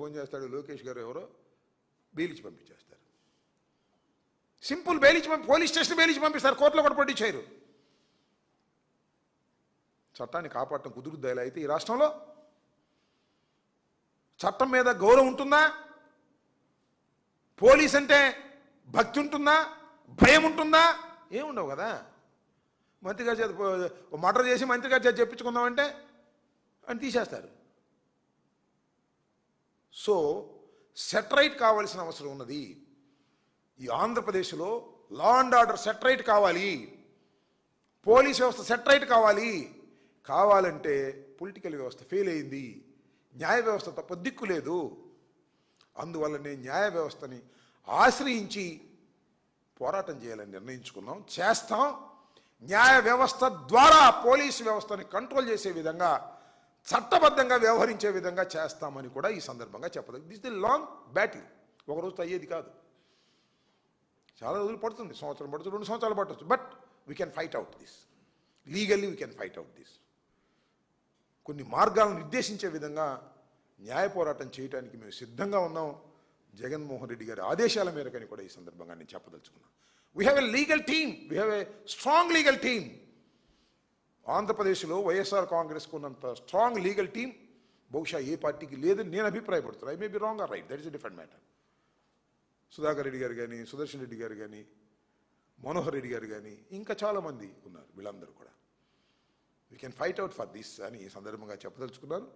Phone చేస్తాడు లోకేష్ గారు ఎవరో బెయిలిచ్చి పంపించేస్తారు. సింపుల్ బెయిలిచ్చి పోలీస్ స్టేషన్ బెయిలిచ్చి పంపిస్తారు, కోర్టులో కూడా పట్టించారు. చట్టాన్ని కాపాడటం కుదురుద్దా ఇలా అయితే? ఈ రాష్ట్రంలో చట్టం మీద గౌరవం ఉంటుందా? పోలీస్ అంటే భక్తి ఉంటుందా? భయం ఉంటుందా? ఏముండవు కదా. మంత్రి గారి చేత మర్డర్ చేసి మంత్రి గారి చేత చెప్పించుకుందామంటే అని తీసేస్తారు. సో సెటరైట్ కావాల్సిన అవసరం ఉన్నది. ఈ ఆంధ్రప్రదేశ్లో లా అండ్ ఆర్డర్ సెటరైట్ కావాలి, పోలీస్ వ్యవస్థ సెటరైట్ కావాలంటే పొలిటికల్ వ్యవస్థ ఫెయిల్ అయింది, న్యాయ వ్యవస్థ తప్ప దిక్కు లేదు. అందువల్లనే న్యాయ వ్యవస్థని ఆశ్రయించి పోరాటం చేయాలని నిర్ణయించుకున్నాం, చేస్తాం. న్యాయ వ్యవస్థ ద్వారా పోలీసు వ్యవస్థని కంట్రోల్ చేసే విధంగా, చట్టబద్ధంగా వ్యవహరించే విధంగా చేస్తామని కూడా ఈ సందర్భంగా చెప్పదు. దిస్ ది లాంగ్ బ్యాటిల్, ఒకరోజుతో అయ్యేది కాదు, చాలా రోజులు పడుతుంది, సంవత్సరం పడుతుంది, 2 సంవత్సరాలు పట్టవచ్చు. But we can fight out this, legally we can fight out this. కొన్ని మార్గాలను నిర్దేశించే విధంగా న్యాయ పోరాటం చేయడానికి మేము సిద్ధంగా ఉన్నాం, జగన్మోహన్ రెడ్డి గారి ఆదేశాల మేరకని కూడా ఈ సందర్భంగా నేను చెప్పదలుచుకున్నాను. We have a legal team, we have a strong legal team. ఆంధ్రప్రదేశ్లో వైఎస్ఆర్ కాంగ్రెస్కు ఉన్నంత స్ట్రాంగ్ లీగల్ టీం బహుశా ఏ పార్టీకి లేదని నేను అభిప్రాయపడుతున్నాను. I may be wrong or right, that is a different matter. Sudhakar Reddy గారు కానీ, సుదర్శన్ రెడ్డి గారు కానీ, మనోహర్ రెడ్డి గారు కానీ, ఇంకా చాలామంది ఉన్నారు. వీళ్ళందరూ కూడా we can fight out for this అని ఈ సందర్భంగా చెప్పదలుచుకున్నారు.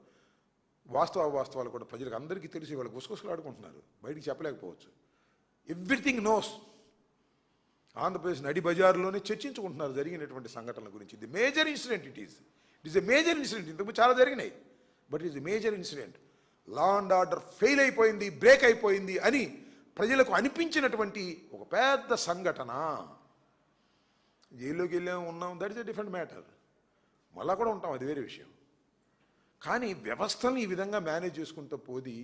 వాస్తవాలు కూడా ప్రజలకు అందరికీ తెలిసి వాళ్ళు గుసగుసలు ఆడుకుంటున్నారు, బయటికి చెప్పలేకపోవచ్చు. Everything nose. ఆంధ్రప్రదేశ్ నడి బజార్లోనే చర్చించుకుంటున్నారు జరిగినటువంటి సంఘటనల గురించి. ఇది major incident, it is a major incident. ఇంతకు చాలా జరిగినాయి, but is a major incident. Law and order fail అయిపోయింది, బ్రేక్ అయిపోయింది అని ప్రజలకు అనిపించినటువంటి ఒక పెద్ద సంఘటన. జైల్లోకి వెళ్ళాము, ఉన్నాం, that is a different matter. మళ్ళా కూడా ఉంటాం, అది వేరే విషయం. కానీ వ్యవస్థని ఈ విధంగా మేనేజ్ చేసుకుంటూ పోది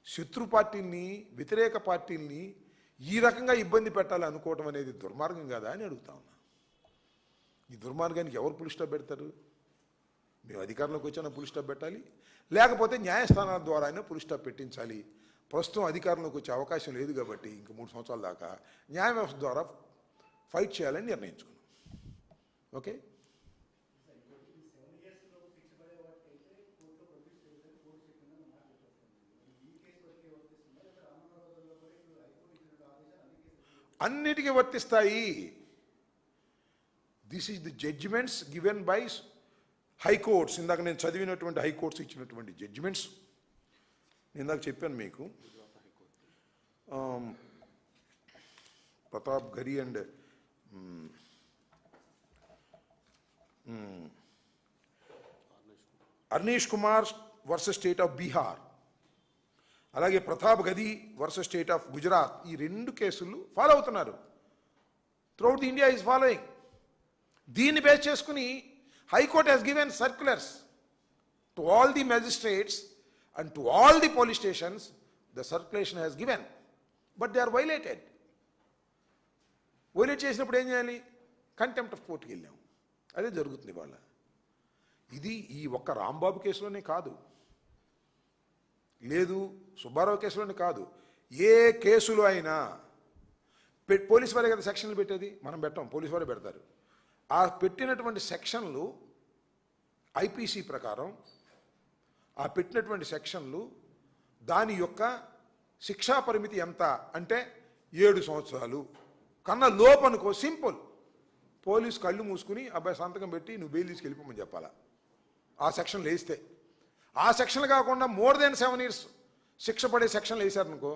శత్రు పార్టీల్ని, వ్యతిరేక పార్టీల్ని ఈ రకంగా ఇబ్బంది పెట్టాలి అనుకోవటం అనేది దుర్మార్గం కాదా అని అడుగుతా ఉన్నా. ఈ దుర్మార్గానికి ఎవరు పులి స్టాప్ పెడతారు? మేము అధికారంలోకి వచ్చానా పులి స్టాప్ పెట్టాలి, లేకపోతే న్యాయస్థానాల ద్వారా అయినా పులి స్టాప్ పెట్టించాలి. ప్రస్తుతం అధికారంలోకి వచ్చే అవకాశం లేదు కాబట్టి ఇంక 3 సంవత్సరాల దాకా న్యాయ వ్యవస్థ ద్వారా ఫైట్ చేయాలని నిర్ణయించుకున్నాం. ఓకే, అన్నిటికీ వర్తిస్తాయి. This is the judgements given by high courts. ఇందాక నేను చదివినటువంటి హైకోర్ట్స్ ఇచ్చినటువంటి జడ్జిమెంట్స్ ఇందాక చెప్పాను మీకు. Pratap Ghari and Arnesh Kumar versus state of Bihar, అలాగే ప్రతాప్ గది వర్సెస్ స్టేట్ ఆఫ్ గుజరాత్. ఈ 2 కేసులు ఫాలో అవుతున్నారు. Throughout the India is following. దీన్ని బేస్ చేసుకుని high court has given circulars to all the magistrates and to all the police stations. The circulation has given, but they are violated. Violate చేసినప్పుడు ఏం చేయాలి? Contempt of కోర్టుకి వెళ్ళాం. అదే జరుగుతుంది వాళ్ళ. ఇది ఈ ఒక్క రాంబాబు కేసులోనే కాదు, లేదు సుబ్బారావు కేసులోనే కాదు, ఏ కేసులో అయినా పోలీసు వారే కదా సెక్షన్లు పెట్టేది, మనం పెట్టాం, పోలీసు వారే పెడతారు. ఆ పెట్టినటువంటి సెక్షన్లు ఐపీసీ ప్రకారం, ఆ పెట్టినటువంటి సెక్షన్లు దాని యొక్క శిక్షా పరిమితి ఎంత అంటే 7 సంవత్సరాలు కన్నా లోపు అనుకో, సింపుల్. పోలీసు కళ్ళు మూసుకుని అబ్బాయి సంతకం పెట్టి నువ్వు బెయిల్ తీసుకెళ్ళిపోమని చెప్పాలా ఆ సెక్షన్లు వేస్తే. ఆ సెక్షన్లు కాకుండా మోర్ దెన్ 7 years శిక్ష పడే సెక్షన్లు వేశారనుకో,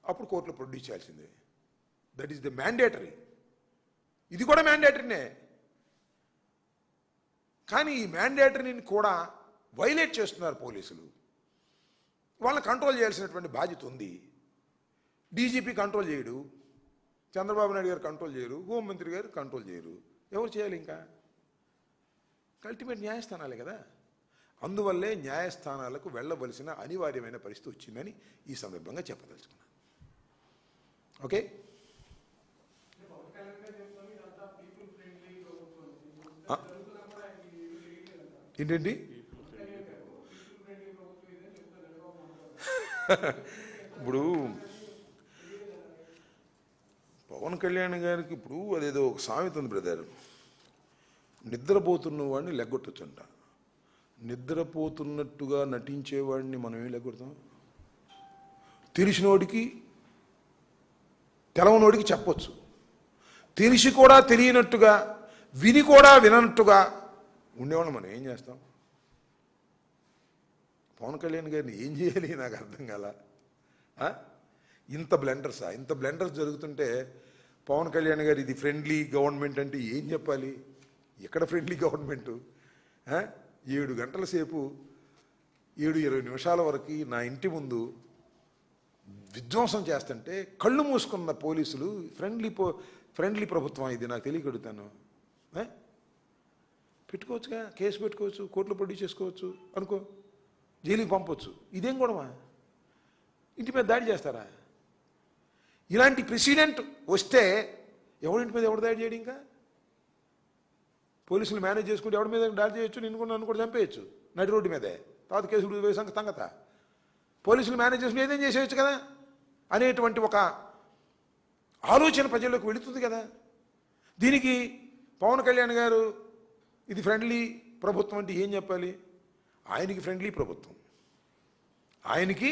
అప్పుడు కోర్టులో ప్రొడ్యూస్ చేయాల్సిందే. That is the mandatory. ఇది కూడా మ్యాండేటరీనే. కానీ ఈ మ్యాండేటరీని కూడా వైలేట్ చేస్తున్నారు పోలీసులు. వాళ్ళని కంట్రోల్ చేయాల్సినటువంటి బాధ్యత ఉంది. డీజీపీ కంట్రోల్ చేయడు, చంద్రబాబు నాయుడు గారు కంట్రోల్ చేయరు, హోంమంత్రి గారు కంట్రోల్ చేయరు. ఎవరు చేయాలి? ఇంకా అల్టిమేట్ న్యాయస్థానాలే కదా. అందువల్లే న్యాయస్థానాలకు వెళ్ళవలసిన అనివార్యమైన పరిస్థితి వచ్చిందని ఈ సందర్భంగా చెప్పదలుచుకున్నాను. ఓకే, ఏంటండి? ఇప్పుడు పవన్ కళ్యాణ్ గారికి ఇప్పుడు అదేదో ఒక సామెత ఉంది బ్రదర్, నిద్రపోతున్న వాడిని లెగ్గొట్టొచ్చంట. నిద్రపోతున్నట్టుగా నటించేవాడిని మనం ఏం లెగ్గొడతాం? తెలిసినోడికి తెలవనోడికి చెప్పొచ్చు, తెలిసి కూడా తెలియనట్టుగా విని కూడా వినట్టుగా ఉండేవాళ్ళం మనం ఏం చేస్తాం? పవన్ కళ్యాణ్ గారిని ఏం చేయాలి నాకు అర్థం కాల. ఇంత బ్లెండర్స్ జరుగుతుంటే పవన్ కళ్యాణ్ గారు ఇది ఫ్రెండ్లీ గవర్నమెంట్ అంటే ఏం చెప్పాలి? ఎక్కడ ఫ్రెండ్లీ గవర్నమెంటు? 7 గంటల సేపు 7:20 వరకు నా ఇంటి ముందు విధ్వంసం చేస్తుంటే కళ్ళు మూసుకున్న పోలీసులు ఫ్రెండ్లీ ప్రభుత్వం ఇది నాకు తెలియగలుగుతాను. పెట్టుకోవచ్చుగా, కేసు పెట్టుకోవచ్చు, కోర్టులో ప్రొడ్యూస్ చేసుకోవచ్చు అనుకో, జైలుకి పంపవచ్చు. ఇదేం గొడవ? ఇంటి మీద దాడి చేస్తారా? ఇలాంటి ప్రెసిడెంట్ వస్తే ఎవరింటి మీద ఎవరు దాడి చేయడం? ఇంకా పోలీసులు మేనేజ్ చేసుకుంటే ఎవరి మీద దాడి చేయొచ్చు, నన్ను కూడా చంపేయచ్చు నడి రోడ్డు మీదే. తర్వాత కేసులు వేసే సంగత పోలీసులు మేనేజ్ చేసుకుని ఏదేం చేసేయచ్చు కదా అనేటువంటి ఒక ఆలోచన ప్రజల్లోకి వెళుతుంది కదా. దీనికి పవన్ కళ్యాణ్ గారు ఇది ఫ్రెండ్లీ ప్రభుత్వం అంటే ఏం చెప్పాలి? ఆయనకి ఫ్రెండ్లీ ప్రభుత్వం, ఆయనకి